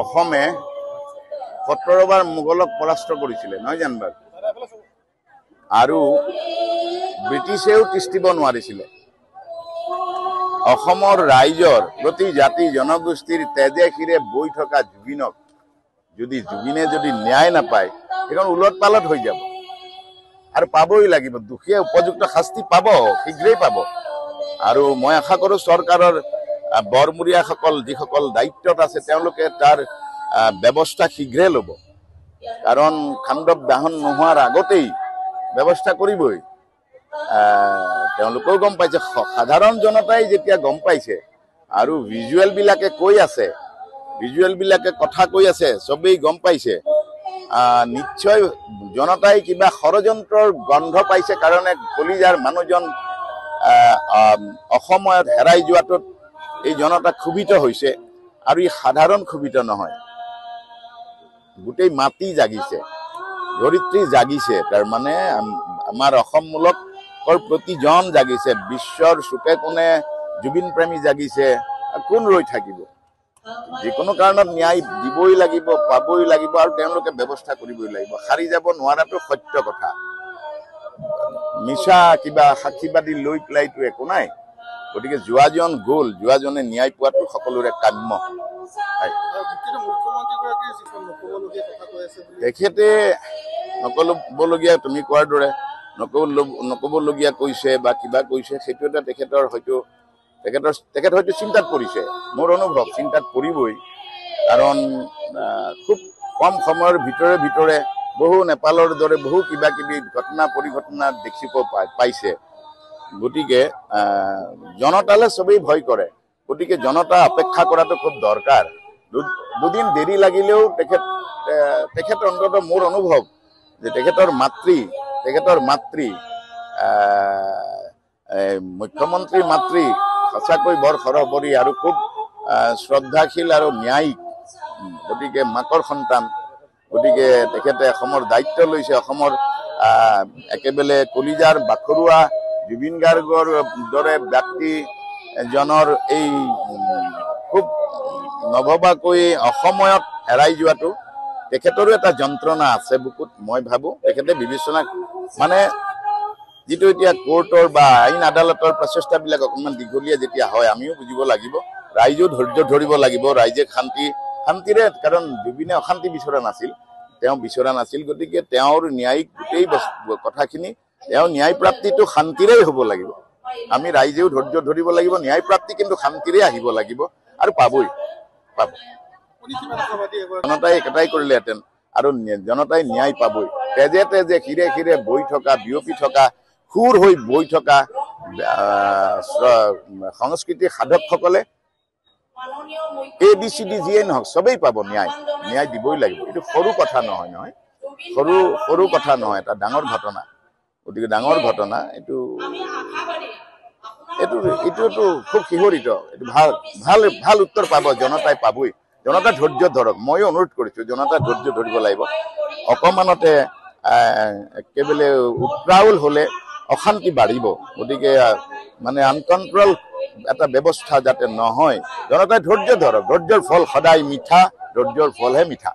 অসমে 17বাৰ মোগলক পৰাস্ত কৰিছিলে নহয় জানবা আৰু ব্ৰিটিছেও তিষ্টিব নোৱাৰিছিলে অসমৰ ৰাইজৰ প্ৰতি জাতি জনগোষ্ঠীৰ তেজে শিৰে বৈ থকা জুবিনক জুবিনে যদি ন্যায় নাপায় এখন উলট পালট হৈ যাব আৰু পাবই লাগিব দুখীয়া উপযুক্ত শাস্তি পাব শীঘ্ৰেই পাব আৰু মই আশা কৰো চৰকাৰৰ বৰমুৰীয়াসকল যিসকল দায়িত্বত আছে তেওঁলোকে তাৰ ব্যৱস্থা শীঘ্ৰে ল'ব কাৰণ খাণ্ডৱ দাহন নোহোৱাৰ আগতেই ব্যৱস্থা কৰিবই তেওঁলোকেও গম পাইছে সাধাৰণ জনতাই যেতিয়া গম পাইছে আৰু ভিজুৱেল বিলাকে কৈ আছে ভিজুৱেল বিলাকে কথা কৈ আছে সবেই গম পাইছে নিশ্চয় জনতাই কিবা ষড়যন্ত্ৰৰ গন্ধ পাইছে কাৰণে কলিজাৰ মানুহজন অসময়ত হেৰাই যোৱাটোত এই জনতা ক্ষুভিত হৈছে আৰু ই সাধাৰণ ক্ষুভিত নহয় গোটেই মাটি জাগিছে ধৰিত্ৰী জাগিছে তাৰ মানে আমাৰ অসমমূলকৰ প্ৰতিজন জাগিছে বিশ্বৰ চুকে কোণে জুবিন প্ৰেমী জাগিছে কোন ৰৈ থাকিব যিকোনো কাৰণত ন্যায় দিবই লাগিব পাবই লাগিব আৰু তেওঁলোকে ব্যৱস্থা কৰিবই লাগিব হাৰি যাব নোৱাৰাটো সত্য কথা মিছা কিবা সাক্ষীবাদী লৈ পেলাইতো একো নাই গতিকে যোৱাজন গ'ল যোৱাজনে ন্যায় পোৱাটো সকলোৰে কাম্য তেখেতে নক'বলগীয়া তুমি কোৱাৰ দৰে নক'বলগীয়া কৈছে বা কিবা কৈছে সেইটো এটা তেখেত হয়তো চিন্তাত পৰিছে মোৰ অনুভৱ চিন্তাত পৰিবই কাৰণ খুব কম সময়ৰ ভিতৰে বহু নেপালৰ দৰে বহু কিবা কিবি ঘটনা পৰিঘটনা দেখিব পাইছে গতিকে জনতালৈ সবেই ভয় কৰে গতিকে জনতা অপেক্ষা কৰাটো খুব দৰকাৰ দুদিন দেৰি লাগিলেও তেখেত অন্তত মোৰ অনুভৱ যে তেখেতৰ মাতৃ মুখ্যমন্ত্ৰী মাতৃ সঁচাকৈ বৰ সৰহপৰি আৰু খুব শ্ৰদ্ধাশীল আৰু ন্যায়িক গতিকে মাকৰ সন্তান গতিকে তেখেতে অসমৰ দায়িত্ব লৈছে অসমৰ একেবাৰে কলিজাৰ বাখৰুৱা জুবিন গাৰ্গৰ দৰে ব্যক্তিজনৰ এই খুব নভবাকৈ অসময়ত হেৰাই যোৱাটো তেখেতৰো এটা যন্ত্ৰণা আছে বুকুত মই ভাবো তেখেতে বিবেচনা মানে যিটো এতিয়া কোৰ্টৰ বা আইন আদালতৰ প্ৰচেষ্টাবিলাক অকণমান দীঘলীয়া যেতিয়া হয় আমিও বুজিব লাগিব ৰাইজেও ধৈৰ্য ধৰিব লাগিব ৰাইজে শান্তিৰে কাৰণ জুবিনে অশান্তি বিচৰা নাছিল গতিকে তেওঁৰ ন্যায়িক গোটেই কথাখিনি তেওঁ ন্যায় প্ৰাপ্তিটো শান্তিৰে হ'ব লাগিব আমি ৰাইজেও ধৈৰ্য ধৰিব লাগিব ন্যায় প্ৰাপ্তি কিন্তু শান্তিৰে আহিব লাগিব আৰু পাব জনতাই একেটাই কৰিলেহেঁতেন আৰু জনতাই ন্যায় পাবই তেজে তেজে শিৰে শিৰে বৈ থকা বিয়পি থকা সুৰ হৈ বৈ থকা সংস্কৃতিৰ সাধকসকলে ABCD যিয়ে নহওক সবেই পাব ন্যায় দিবই লাগিব এইটো সৰু কথা নহয় সৰু কথা নহয় এটা ডাঙৰ ঘটনা গতিকে ডাঙৰ ঘটনা এইটোতো খুব শিহৰিত এইটো ভাল উত্তৰ পাব জনতাই পাবই জনতা ধৈৰ্য ধৰক ময়ো অনুৰোধ কৰিছো জনতা ধৈৰ্য ধৰিব লাগিব অকমানতে একেবাৰে উত্ৰাউল হলে অশান্তি বাঢ়িব গতিকে মানে আনকন্ট্ৰল এটা ব্যৱস্থা যাতে নহয় জনতাই ধৈৰ্য ধৰক ধৈৰ্যৰ ফল সদায় মিঠা ধৈৰ্যৰ ফলহে মিঠা